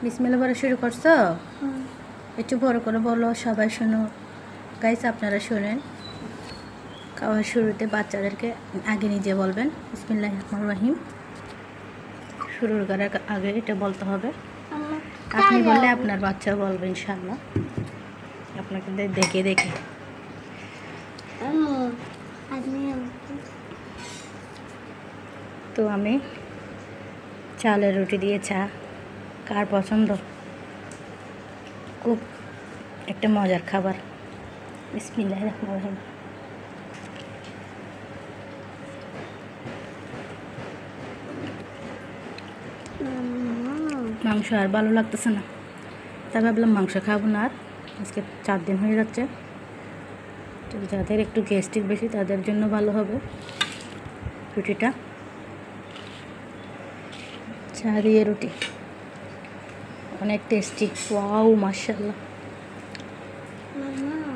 বিসমিল্লাহ বলা শুরু করছো? একটু বড় করে বলো, সবাই শোনো। গাইস, আপনারা শোনেন। খাওয়ার শুরুতে বাচ্চাদেরকে আগে নিজে বলবেন বিসমিল্লাহির রহমানির রহিম। শুরুর করার আগে এটা বলতে হবে। আপনি বললে আপনার বাচ্চা বলবে ইনশাআল্লাহ, আপনাকে দেখে দেখে। তো আমি চালের রুটি দিয়ে চা, কার পছন্দ? খুব একটা মজার খাবার। বিসমিল্লাহির রহমানির রহিম। মাংস আর ভালো লাগতেছে না, তাই ভাবলাম মাংস খাবো না আর। আজকে 4 দিন হয়ে যাচ্ছে, তো যাদের একটু গ্যাস্ট্রিক বেশি তাদের জন্য ভালো হবে রুটিটা। চা দিয়ে রুটি অনেক টেস্টি। ওয়াও, মাশাআল্লাহ।